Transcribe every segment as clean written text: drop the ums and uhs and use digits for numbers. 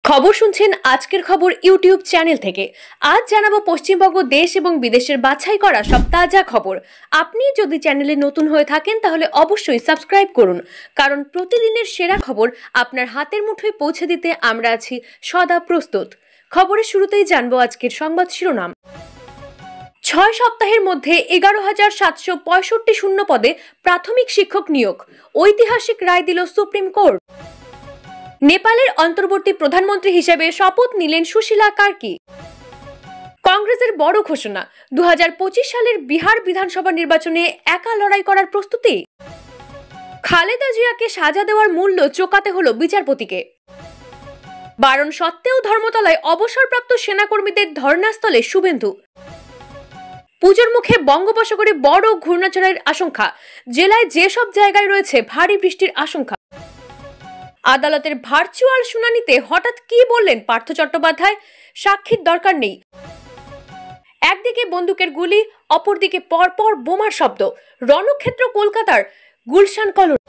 খবর শুনছেন আজকের খবর ইউটিউব চ্যানেল থেকে। আজ জানাবো পশ্চিমবঙ্গ দেশ এবং বিদেশের বাছাই করা সব তাজা খবর। আপনি যদি চ্যানেলে নতুন হয়ে থাকেন তাহলে অবশ্যই সাবস্ক্রাইব করুন, কারণ প্রতিদিনের সেরা খবর আপনার হাতের মুঠোয় পৌঁছে দিতে আমরা আছি সদা প্রস্তুত। খবরের শুরুতেই জানবো আজকের সংবাদ শিরোনাম। 6 সপ্তাহের মধ্যে 11,765 শূন্য পদে প্রাথমিক শিক্ষক নিয়োগ, ঐতিহাসিক রায় দিল সুপ্রিম কোর্ট। নেপালের অন্তর্বর্তী প্রধানমন্ত্রী হিসেবে শপথ নিলেন সুশীলা কার্কি। কংগ্রেসের বড় ঘোষণা, 2025 সালের বিহার বিধানসভা নির্বাচনে একা লড়াই করার প্রস্তুতি। খালেদা জিয়াকে সাজা দেওয়ার মূল্য চোকাতে হলো বিচারপতিকে। বারণ সত্ত্বেও ধর্মতলায় অবসরপ্রাপ্ত সেনাকর্মীদের ধর্নাস্থলে শুভেন্দু। পুজোর মুখে বঙ্গোপসাগরে বড় ঘূর্ণাঝড়ের আশঙ্কা, জেলায় যেসব জায়গায় রয়েছে ভারী বৃষ্টির আশঙ্কা। আদালতের ভার্চুয়াল শুনানিতে হঠাৎ কি বললেন পার্থ চট্টোপাধ্যায়, সাক্ষীর দরকার নেই। একদিকে বন্দুকের গুলি, অপরদিকে পরপর বোমার শব্দ, রণক্ষেত্র কলকাতার গুলশান কলোনি।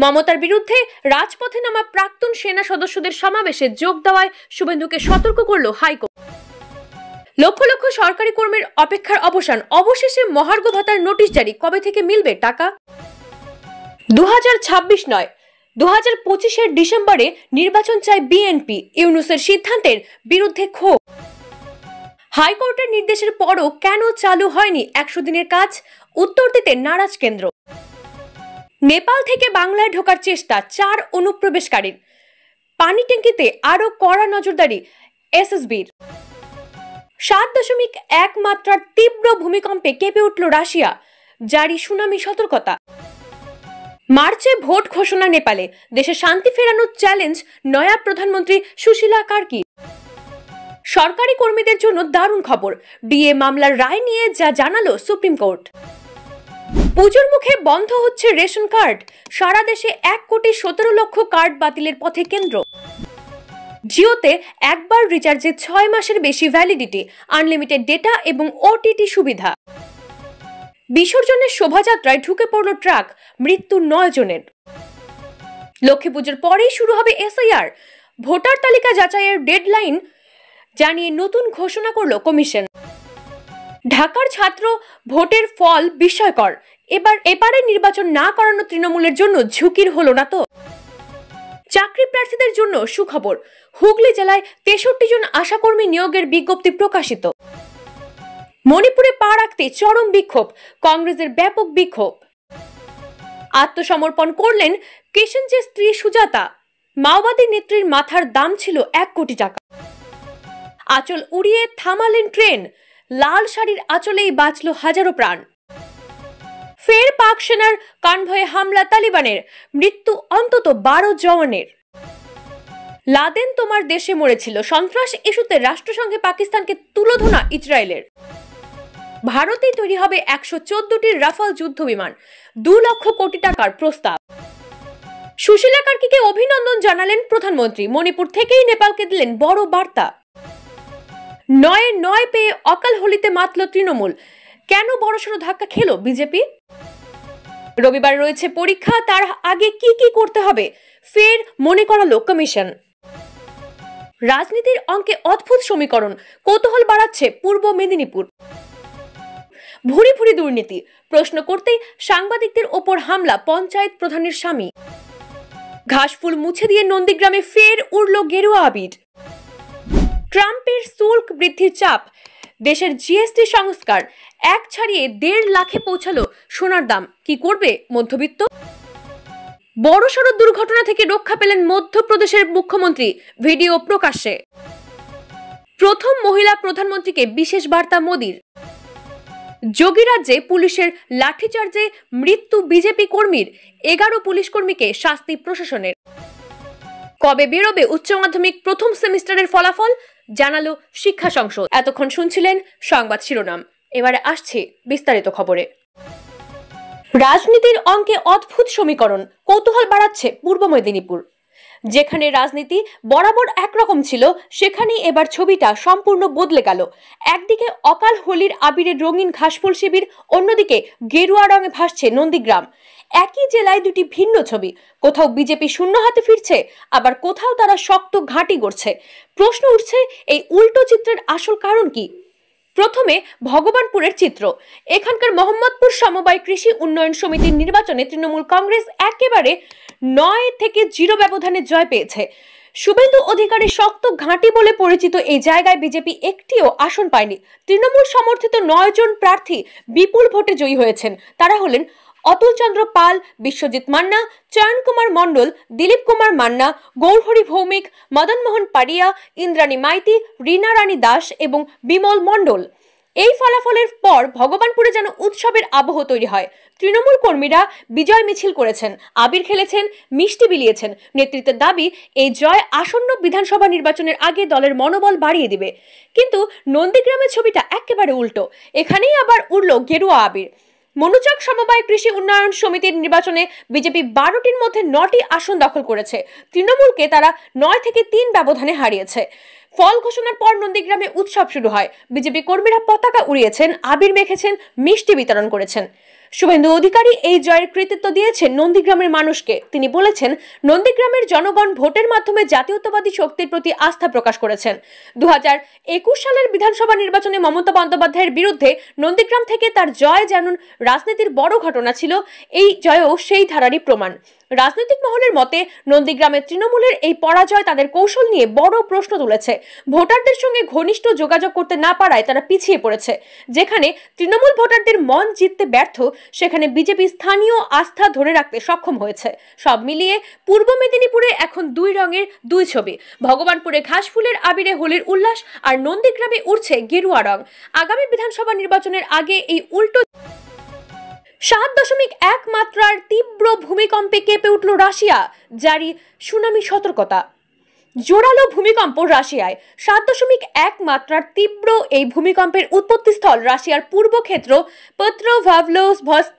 মমতার বিরুদ্ধে রাজপথে নামা প্রাক্তন সেনা সদস্যদের সমাবেশে যোগ দেওয়ায় শুভেন্দুকে সতর্ক করল হাইকোর্ট। লক্ষ লক্ষ সরকারি কর্মীর অপেক্ষার অবসান, অবশেষে মহার্ঘ ভাতার নোটিশ জারি, কবে থেকে মিলবে টাকা? 2026 নয়, 2025-এর ডিসেম্বরে নির্বাচন চায় বিএনপি, ইউনূসের সিদ্ধান্তের বিরুদ্ধে ক্ষোভ। হাইকোর্টের নির্দেশের পরও কেন চালু হয়নি 100 দিনের কাজ, উত্তর দিতে নারাজ কেন্দ্র। নেপাল থেকে বাংলায় ঢোকার চেষ্টা 4 অনুপ্রবেশকারীর, পানি ট্যাঙ্কিতে আরো কড়া নজরদারি এসএসবির। 7.1 মাত্রার তীব্র ভূমিকম্পে কেঁপে উঠল রাশিয়া, জারি সুনামি সতর্কতা। মার্চে ভোট ঘোষণা নেপালে, দেশে শান্তি ফেরানোর চ্যালেঞ্জ নয়া প্রধানমন্ত্রী সুশীলা কার্কি। সরকারি কর্মীদের জন্য দারুণ খবর, ডিএ মামলার রায় নিয়ে যা জানালো সুপ্রিম কোর্ট। পুজোর মুখে বন্ধ হচ্ছে রেশন কার্ড, সারা দেশে 1,17,00,000 কার্ড বাতিলের পথে কেন্দ্র। জিওতে একবার রিচার্জে 6 মাসের বেশি ভ্যালিডিটি, আনলিমিটেড ডেটা এবং ওটিটি সুবিধা। বিসর্জনের শোভাযাত্রায় ঢুকে পড়ল ট্রাক, মৃত্যু 9 জনের। লক্ষ্মী পুজোর পরেই শুরু হবে এসআইআর, ভোটার তালিকা যাচাইয়ের ডেডলাইন জানিয়ে নতুন ঘোষণা করল কমিশন। ঢাকার ছাত্র ভোটের ফল বিস্ময়কর, এবারে নির্বাচন না করানো তৃণমূলের জন্য ঝুঁকির হলো না তো? চাকরি প্রার্থীদের জন্য সুখবর, হুগলি জেলায় 63 জন আশাকর্মী নিয়োগের বিজ্ঞপ্তি প্রকাশিত। মণিপুরে পা রাখতে চরম বিক্ষোভ, কংগ্রেসের ব্যাপক বিক্ষোভ। আত্মসমর্পণ করলেন কিষেনজের স্ত্রী সুজাতা, মাওবাদী নেত্রীর মাথার দাম ছিল 1 কোটি টাকা। আঁচল উড়িয়ে থামালেন ট্রেন, লাল শাড়ির আঁচলেই বাঁচল হাজারো প্রাণ। ফের পাক সেনার কনভয়ে হামলা, তালিবানের মৃত্যু অন্তত 12 জওয়ানের। লাদেন তোমার দেশে মরেছিল, সন্ত্রাস ইস্যুতে রাষ্ট্রসংঘে পাকিস্তানকে তুলোধনা ইসরায়েলের। ভারতেই তৈরি হবে 114টি রাফাল যুদ্ধ বিমান, 2 লক্ষ কোটি টাকার প্রস্তাব। সুশীলা কার্কিকে অভিনন্দন জানালেন প্রধানমন্ত্রী, মণিপুর থেকেই নেপালকে দিলেন বড় বার্তা। 9 পেয়ে অকাল হোলিতে মাতল তৃণমূল, কেন বড়সড় ধাক্কা খেল বিজেপি? রবিবার রয়েছে পরীক্ষা, তার আগে কি কি করতে হবে ফের মনে করালো কমিশন। রাজনীতির অঙ্কে অদ্ভুত সমীকরণ, কৌতূহল বাড়াচ্ছে পূর্ব মেদিনীপুর। ভুরি ভুরি দুর্নীতি, প্রশ্ন করতেই সাংবাদিকদের ওপর হামলা পঞ্চায়েত প্রধানের স্বামী। ঘাসফুল মুছে দিয়ে নন্দীগ্রামে ফের উড়ল গেরুয়া আবির। ট্রাম্পের শুল্ক বৃদ্ধির চাপ, দেশের জিএসটি সংস্কার, 1 ছাড়িয়ে 1.5 লাখে পৌঁছালো সোনার দাম, কি করবে মধ্যবিত্ত? বড়সড় দুর্ঘটনা থেকে রক্ষা পেলেন মধ্যপ্রদেশের মুখ্যমন্ত্রী, ভিডিও প্রকাশ্যে। প্রথম মহিলা প্রধানমন্ত্রীকে বিশেষ বার্তা মোদির। যোগীরাজ্যে পুলিশের লাঠিচার্জে মৃত্যু বিজেপি কর্মীর, 11 পুলিশ কর্মীকে শাস্তি প্রশাসনের। কবে বেরোবে উচ্চ মাধ্যমিক প্রথম সেমিস্টারের ফলাফল, জানালো শিক্ষা সংসদ। এতক্ষণ শুনছিলেন সংবাদ শিরোনাম, এবারে আসছে বিস্তারিত খবরে। রাজনীতির অঙ্কে অদ্ভুত সমীকরণ, কৌতূহল বাড়াচ্ছে পূর্ব মেদিনীপুর। যেখানে রাজনীতি বরাবর একরকম ছিল, সেখানেই এবার ছবিটা সম্পূর্ণ বদলে গেল। একদিকে অকাল হোলির আবিরের রঙিন ঘাসফুল শিবির, অন্যদিকে গেরুয়া রঙে ভাসছে নন্দীগ্রাম। একই জেলায় দুটি ভিন্ন ছবি। কোথাও বিজেপি শূন্য হাতে ফিরছে, আবার কোথাও তারা শক্ত ঘাঁটি গড়ছে। প্রশ্ন উঠছে, এই উল্টো চিত্রের আসল কারণ কি? প্রথমে ভগবানপুরের চিত্র। এখানকার মোহাম্মদপুর সমবায় কৃষি উন্নয়ন সমিতির নির্বাচনে তৃণমূল কংগ্রেস একেবারে 9-0 ব্যবধানে জয় পেয়েছে। শুভেন্দু অধিকারী শক্ত ঘাঁটি বলে পরিচিত এই জায়গায় বিজেপি একটিও আসন পায়নি। তৃণমূল সমর্থিত 9 জন প্রার্থী বিপুল ভোটে জয়ী হয়েছেন। তারা হলেন অতুল চন্দ্র পাল, বিশ্বজিৎ মান্না, চয়ন কুমার মণ্ডল, দিলীপ কুমার মান্না, গৌরহরি ভৌমিক, মদন মোহন পাড়িয়া, ইন্দ্রাণী মাইতি, রীনা রানী দাস এবং বিমল মণ্ডল। এই ফলাফলের পর ভগবানপুরে যেন উৎসবের আবহ তৈরি হয়। তৃণমূল কর্মীরা বিজয় মিছিল করেছেন, আবির খেলেছেন, মিষ্টি বিলিয়েছেন। নেতৃত্বের দাবি, এই জয় আসন্ন বিধানসভা নির্বাচনের আগে দলের মনোবল বাড়িয়ে দিবে। কিন্তু নন্দীগ্রামের ছবিটা একেবারে উল্টো। এখানেই আবার উড়ল গেরুয়া আবির। মনুচক সমবায় কৃষি উন্নয়ন সমিতির নির্বাচনে বিজেপি 12টির মধ্যে 9টি আসন দখল করেছে। তৃণমূলকে তারা 9-3 ব্যবধানে হারিয়েছে। ফল ঘোষণার পর নন্দীগ্রামে উৎসব শুরু হয়। বিজেপি কর্মীরা পতাকা উড়িয়েছেন, আবির মেখেছেন, মিষ্টি বিতরণ করেছেন। শুভেন্দু অধিকারী এই জয়ের কৃতিত্ব দিয়েছেন নন্দীগ্রামের মানুষকে। তিনি বলেছেন, নন্দীগ্রামের জনগণ ভোটের মাধ্যমে জাতীয়তাবাদী শক্তির প্রতি আস্থা প্রকাশ করেছেন। 2021 সালের বিধানসভা নির্বাচনে মমতা বন্দ্যোপাধ্যায়ের বিরুদ্ধে নন্দীগ্রাম থেকে তার জয় যেমন রাজনীতির বড় ঘটনা ছিল, এই জয়ও সেই ধারারই প্রমাণ। রাজনৈতিক মহলের মতে নন্দীগ্রামের তৃণমূলের এই পরাজয় তাদের কৌশল নিয়ে বড় প্রশ্ন তুলেছে। ভোটারদের সঙ্গে ঘনিষ্ঠ যোগাযোগ করতে না পারায় তারা পিছিয়ে পড়েছে। যেখানে তৃণমূল ভোটারদের মন জিততে ব্যর্থ, সেখানে বিজেপি স্থানীয় আস্থা ধরে রাখতে সক্ষম হয়েছে। সব মিলিয়ে পূর্ব মেদিনীপুরে এখন 2 রঙের 2 ছবি। ভগবানপুরে ঘাসফুলের আবিরে হোলির উল্লাস, আর নন্দীগ্রামে উড়ছে গেরুয়া রং। আগামী বিধানসভা নির্বাচনের আগে এই উল্টো 7.1 মাত্রার তীব্র ভূমিকম্পে কেঁপে উঠল রাশিয়া, জারি সুনামি সতর্কতা। জোরালো ভূমিকম্প রাশিয়ায়। 7.1 মাত্রার তীব্র এই ভূমিকম্পের উৎপত্তিস্থল রাশিয়ার পূর্ব ক্ষেত্র পেট্রোভাভলোভস্ক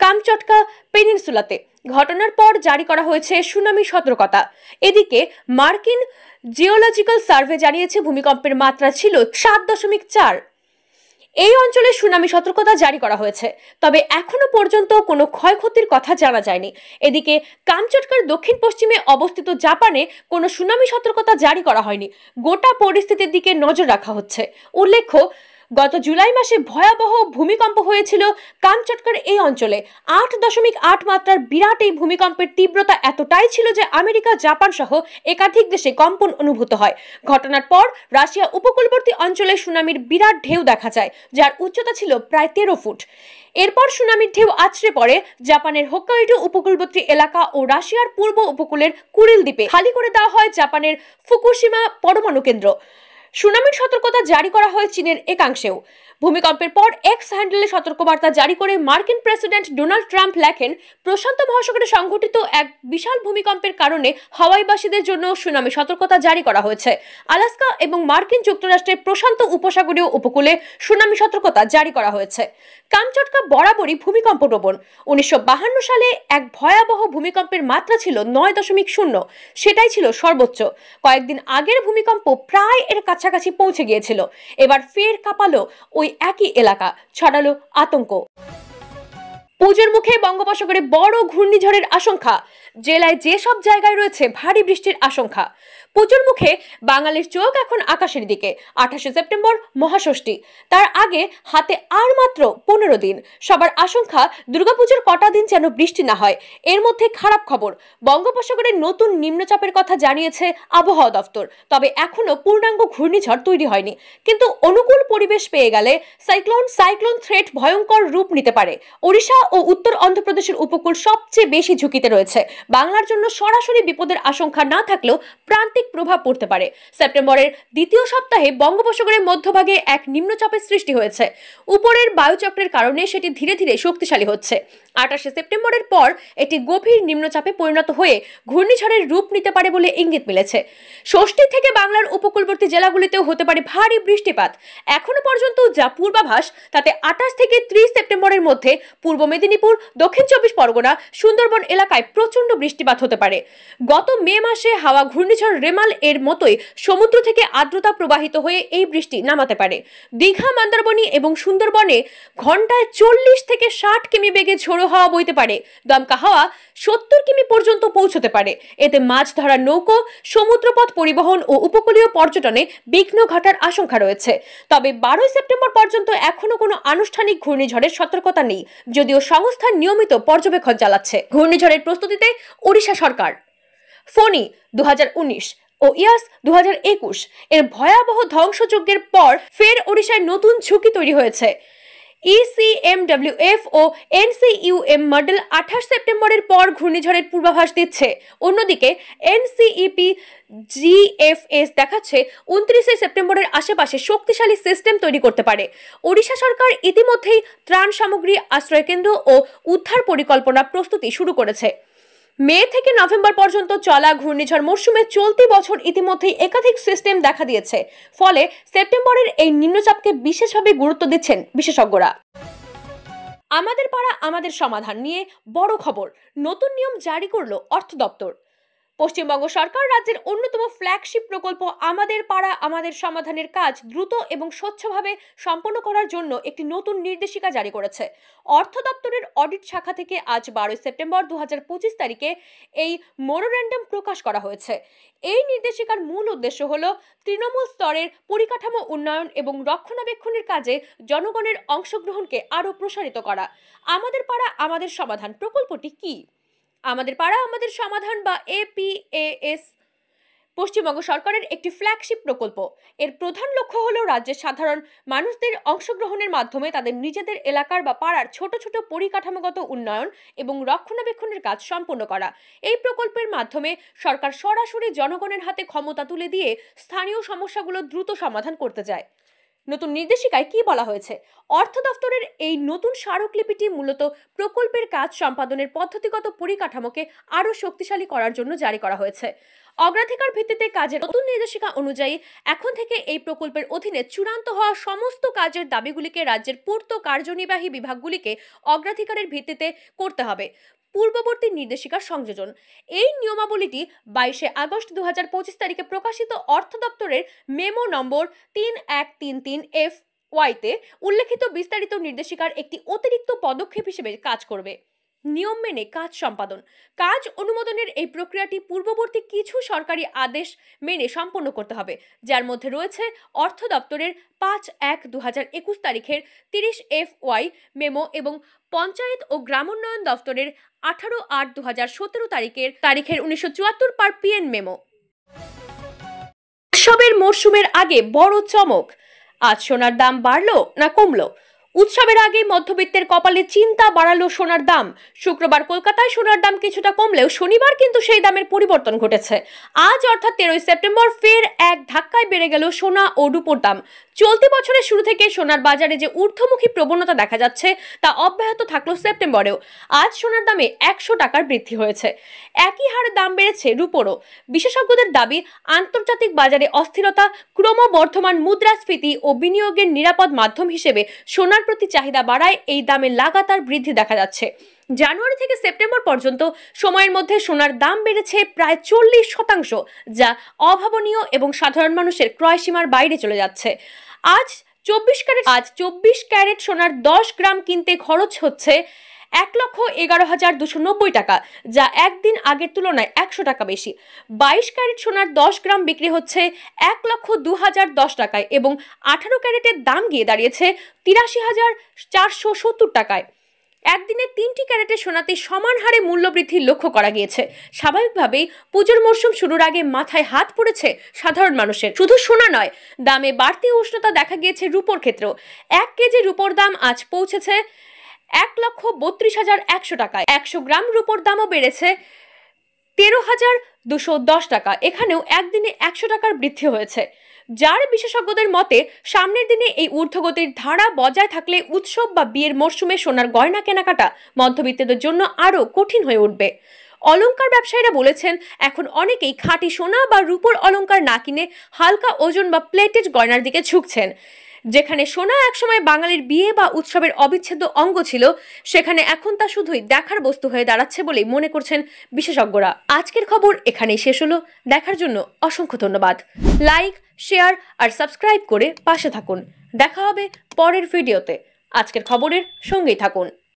কামচটকা পেনিনসুলাতে। ঘটনার পর জারি করা হয়েছে সুনামি সতর্কতা। এদিকে মার্কিন জিওলজিক্যাল সার্ভে জানিয়েছে ভূমিকম্পের মাত্রা ছিল 7.4। এই অঞ্চলে সুনামি সতর্কতা জারি করা হয়েছে, তবে এখনো পর্যন্ত কোনো ক্ষয়ক্ষতির কথা জানা যায়নি। এদিকে কামচটকার দক্ষিণ পশ্চিমে অবস্থিত জাপানে কোনো সুনামি সতর্কতা জারি করা হয়নি। গোটা পরিস্থিতির দিকে নজর রাখা হচ্ছে। উল্লেখ্য, গত জুলাই মাসে ভয়াবহ ভূমিকম্প হয়েছিল কামচটকার এই অঞ্চলে। 8.8 মাত্রার বিরাট এই ভূমিকম্পের তীব্রতা এতটাই ছিল যে আমেরিকা, জাপান সহ একাধিক দেশে কম্পন অনুভূত হয়। ঘটনার পর রাশিয়া উপকূলবর্তী অঞ্চলে সুনামির বিরাট ঢেউ দেখা যায়, যার উচ্চতা ছিল প্রায় 13 ফুট। এরপর সুনামির ঢেউ আছড়ে পড়ে জাপানের হোক্কাইডো উপকূলবর্তী এলাকা ও রাশিয়ার পূর্ব উপকূলের কুরিল দ্বীপে। খালি করে দেওয়া হয় জাপানের ফুকুশিমা পরমাণু কেন্দ্র। সুনামির সতর্কতা জারি করা হয় চীনের একাংশেও। ভূমিকম্পের পর এক্স হ্যান্ডেলে সতর্কবার্তা জারি করে মার্কিন প্রেসিডেন্ট ডোনাল্ড ট্রাম্প লেখেন, প্রশান্ত মহাসাগরে সংঘটিত এক বিশাল ভূমিকম্পের কারণে হাওয়াইবাসীদের জন্য সুনামি সতর্কতা জারি করা হয়েছে। আলাস্কা এবং মার্কিন যুক্তরাষ্ট্রের প্রশান্ত উপসাগরীয় উপকূলে সুনামি সতর্কতা জারি করা হয়েছে। কামচটকা বরাবরই ভূমিকম্প প্রবণ। 1952 সালে এক ভয়াবহ ভূমিকম্পের মাত্রা ছিল 9.0। সেটাই ছিল সর্বোচ্চ। কয়েকদিন আগের ভূমিকম্প প্রায় এর কাছাকাছি পৌঁছে গিয়েছিল। এবার ফের কাঁপালো ওই একই এলাকা, ছড়ালো আতঙ্ক। পুজোর মুখে বঙ্গোপসাগরে বড় ঘূর্ণিঝড়ের আশঙ্কা। জেলায় যেসব জায়গায় রয়েছে ভারী বৃষ্টির আশঙ্কা। পুজোর মুখে বাঙালির চোখ এখন আকাশের দিকে। 28 সেপ্টেম্বর মহাষষ্ঠী, তার আগে হাতে আর মাত্র 15 দিন। সবার আশঙ্কা দুর্গাপুজোর কটা দিন যেন বৃষ্টি না হয়। এর মধ্যে খারাপ খবর, বঙ্গোপসাগরে নতুন নিম্নচাপের কথা জানিয়েছে আবহাওয়া দফতর। তবে এখনো পূর্ণাঙ্গ ঘূর্ণিঝড় তৈরি হয়নি। কিন্তু অনুকূল পরিবেশ পেয়ে গেলে সাইক্লোন থ্রেট ভয়ঙ্কর রূপ নিতে পারে। ওড়িশা ও উত্তর অন্ধ্রপ্রদেশের উপকূল সবচেয়ে বেশি ঝুঁকিতে রয়েছে। বাংলার জন্য সরাসরি বিপদের আশঙ্কা না থাকলেও প্রান্তিক প্রভাব পড়তে পারে। সেপ্টেম্বরের দ্বিতীয় সপ্তাহে বঙ্গোপসাগরের মধ্যভাগে এক নিম্নচাপের সৃষ্টি হয়েছে। উপরের বায়ুচক্রের কারণে সেটি ধীরে ধীরে শক্তিশালী হচ্ছে। 28 সেপ্টেম্বরের পর এটি গভীর নিম্নচাপে পরিণত হয়ে ঘূর্ণিঝড়ের রূপ নিতে পারে বলে ইঙ্গিত মিলেছে। ষষ্ঠী থেকে বাংলার উপকূলবর্তী জেলাগুলিতেও হতে পারে ভারী বৃষ্টিপাত। এখনো পর্যন্ত যা পূর্বাভাস, তাতে 28 থেকে 30 সেপ্টেম্বরের মধ্যে পূর্ব মেদিনীপুর, দক্ষিণ 24 পরগনা, সুন্দরবন এলাকায় প্রচন্ড প্রচণ্ড বৃষ্টিপাত হতে পারে। গত মে মাসে হাওয়া ঘূর্ণিঝড় রেমাল এর মতোই সমুদ্র থেকে আর্দ্রতা প্রবাহিত হয়ে এই বৃষ্টি নামাতে পারে। দীঘা, মন্দারমণি এবং সুন্দরবনে ঘন্টায় 40 থেকে 60 কিমি বেগে ঝোড়ো হাওয়া বইতে পারে। দমকা হাওয়া 70 কিমি পর্যন্ত পৌঁছতে পারে। এতে মাছ ধরার নৌকো, সমুদ্রপথ পরিবহন ও উপকূলীয় পর্যটনে বিঘ্ন ঘটার আশঙ্কা রয়েছে। তবে 12 সেপ্টেম্বর পর্যন্ত এখনো কোনো আনুষ্ঠানিক ঘূর্ণিঝড়ের সতর্কতা নেই, যদিও সংস্থা নিয়মিত পর্যবেক্ষণ চালাচ্ছে। ঘূর্ণিঝড়ের প্রস্তুতিতে ওড়িশা সরকার। ফোনি 2019 ও ইয়াস 2021 এর ভয়াবহ ধ্বংসযজ্ঞের পর ফের ওড়িশায় নতুন ঝুঁকি তৈরি হয়েছে। ECMWF ও NCUM মডেল 28 সেপ্টেম্বরের পর ঘূর্ণিঝড়ের পূর্বাভাস দিচ্ছে। অন্যদিকে NCEP GFS দেখাচ্ছে 29 সেপ্টেম্বরের আশেপাশে শক্তিশালী সিস্টেম তৈরি করতে পারে। ওড়িশা সরকার ইতিমধ্যেই ত্রাণ সামগ্রী, আশ্রয়কেন্দ্র ও উদ্ধার পরিকল্পনা প্রস্তুতি শুরু করেছে। মে থেকে নভেম্বর পর্যন্ত চলা ঘূর্ণিঝড় মরশুমে চলতি বছর ইতিমধ্যেই একাধিক সিস্টেম দেখা দিয়েছে। ফলে সেপ্টেম্বরের এই নিম্নচাপকে বিশেষভাবে গুরুত্ব দিচ্ছেন বিশেষজ্ঞরা। আমাদের পাড়া আমাদের সমাধান নিয়ে বড় খবর। নতুন নিয়ম জারি করল অর্থ দপ্তর। পশ্চিমবঙ্গ সরকার রাজ্যের অন্যতম ফ্ল্যাগশিপ প্রকল্প আমাদের পাড়া আমাদের সমাধানের কাজ দ্রুত এবং স্বচ্ছভাবে সম্পন্ন করার জন্য একটি নতুন নির্দেশিকা জারি করেছে। অর্থ দপ্তরের অডিট শাখা থেকে আজ 12 সেপ্টেম্বর 2025 তারিখে এই মেমোরেন্ডাম প্রকাশ করা হয়েছে। এই নির্দেশিকার মূল উদ্দেশ্য হল তৃণমূল স্তরের পরিকাঠামো উন্নয়ন এবং রক্ষণাবেক্ষণের কাজে জনগণের অংশগ্রহণকে আরও প্রসারিত করা। আমাদের পাড়া আমাদের সমাধান প্রকল্পটি কি? আমাদের পাড়া আমাদের সমাধান বা APAS পশ্চিমবঙ্গ সরকারের একটি ফ্ল্যাগশিপ প্রকল্প। এর প্রধান লক্ষ্য হলো রাজ্যের সাধারণ মানুষদের অংশগ্রহণের মাধ্যমে তাদের নিজেদের এলাকার বা পাড়ার ছোট ছোট পরিকাঠামোগত উন্নয়ন এবং রক্ষণাবেক্ষণের কাজ সম্পন্ন করা। এই প্রকল্পের মাধ্যমে সরকার সরাসরি জনগণের হাতে ক্ষমতা তুলে দিয়ে স্থানীয় সমস্যাগুলো দ্রুত সমাধান করতে চায়। নতুন নির্দেশিকায় কি বলা হয়েছে? অর্থ দপ্তরের এই নতুন স্মারকলিপিটি মূলত প্রকল্পের কাজ সম্পাদনের পদ্ধতিগত পরিকাঠামোকে আরও শক্তিশালী করার জন্য জারি করা হয়েছে। অগ্রাধিকার ভিত্তিতে কাজের নতুন নির্দেশিকা অনুযায়ী এখন থেকে এই প্রকল্পের অধীনে চূড়ান্ত হওয়া সমস্ত কাজের দাবিগুলিকে রাজ্যের পূর্ত কার্যনির্বাহী বিভাগগুলিকে অগ্রাধিকারের ভিত্তিতে করতে হবে। পূর্ববর্তী নির্দেশিকার সংযোজন। এই নিয়মাবলীটি 22 আগস্ট 2025 তারিখে প্রকাশিত অর্থ দপ্তরের মেমো নম্বর 3133FY-তে উল্লেখিত বিস্তারিত নির্দেশিকার একটি অতিরিক্ত পদক্ষেপ হিসেবে কাজ করবে। নিয়ম মেনে কাজ সম্পাদন। কাজ অনুমোদনের এই প্রক্রিয়াটি পূর্ববর্তী কিছু সরকারি আদেশ মেনে সম্পন্ন করতে হবে, যার মধ্যে রয়েছে অর্থ দপ্তরের 5/1/2021 তারিখের 30FY মেমো এবং পঞ্চায়েত ও গ্রামোন্নয়ন দপ্তরের 18/8/2017 তারিখের 1974 পার PN মেমো। উৎসবের মরশুমের আগে বড় চমক। আজ সোনার দাম বাড়লো না কমলো? উৎসবের আগে মধ্যবিত্তের কপালে চিন্তা বাড়ালো সোনার দাম। শুক্রবার কলকাতায় সোনার দাম কিছুটা কমলেও শনিবার কিন্তু সেই দামের পরিবর্তন ঘটেছে। আজ অর্থাৎ 13 সেপ্টেম্বর ফের এক ধাক্কায় বেড়ে গেল সোনা ও রূপোর দাম। চলতি বছরের শুরু থেকে সোনার বাজারে যে ঊর্ধ্বমুখী প্রবণতা দেখা যাচ্ছে তা অব্যাহত থাকলো সেপ্টেম্বরেও। আজ সোনার দামে 100 টাকার বৃদ্ধি হয়েছে। একই হারে দাম বেড়েছে রূপোরও। বিশেষজ্ঞদের দাবি, আন্তর্জাতিক বাজারে অস্থিরতা, ক্রমবর্ধমান মুদ্রাস্ফীতি ও বিনিয়োগের নিরাপদ মাধ্যম হিসেবে সোনার প্রতি চাহিদা বাড়ায় এই দামে লাগাতার বৃদ্ধি দেখা যাচ্ছে। জানুয়ারি থেকে সেপ্টেম্বর পর্যন্ত সময়ের মধ্যে সোনার দাম বেড়েছে প্রায় 40%, যা অভাবনীয় এবং সাধারণ মানুষের ক্রয়সীমার বাইরে চলে যাচ্ছে। আজ 24 ক্যারেট সোনার 10 গ্রাম কিনতে খরচ হচ্ছে 1,11,290 টাকা, যা একদিন আগের তুলনায় 100 টাকা বেশি। 22 ক্যারেট সোনার 10 গ্রাম বিক্রি হচ্ছে 1,02,010 টাকায় এবং 18 ক্যারেটের দাম গিয়ে দাঁড়িয়েছে 83,470 টাকায়। একদিনে 3টি ক্যারেটের সোনাতে সমান হারে মূল্যবৃদ্ধি লক্ষ্য করা গিয়েছে। স্বাভাবিকভাবেই পুজোর মরশুম শুরুর আগে মাথায় হাত পড়েছে সাধারণ মানুষের। শুধু সোনা নয়, দামে বাড়তি উষ্ণতা দেখা গিয়েছে রূপোর ক্ষেত্রেও। 1 কেজি রূপোর দাম আজ পৌঁছেছে 1,32,100 টাকায়। 100 গ্রাম রূপোর দামও বেড়েছে 13,210 টাকা। এখানেও একদিনে 100 টাকার বৃদ্ধি হয়েছে। যার বিশেষজ্ঞদের মতে সামনের দিনে এই ঊর্ধ্বগতির ধারা বজায় থাকলে উৎসব বা বিয়ের মরশুমে সোনার গয়না কেনাকাটা মধ্যবিত্তদের জন্য আরও কঠিন হয়ে উঠবে। অলংকার ব্যবসায়ীরা বলেছেন, এখন অনেকেই খাঁটি সোনা বা রূপোর অলংকার না কিনে হালকা ওজন বা প্লেটেড গয়নার দিকে ঝুঁকছেন। যেখানে সোনা একসময় বাঙালির বিয়ে বা উৎসবের অবিচ্ছেদ্য অঙ্গ ছিল, সেখানে এখন তা শুধুই দেখার বস্তু হয়ে দাঁড়াচ্ছে বলেই মনে করছেন বিশেষজ্ঞরা। আজকের খবর এখানেই শেষ হলো। দেখার জন্য অসংখ্য ধন্যবাদ। লাইক, শেয়ার আর সাবস্ক্রাইব করে পাশে থাকুন। দেখা হবে পরের ভিডিওতে। আজকের খবরের সঙ্গেই থাকুন।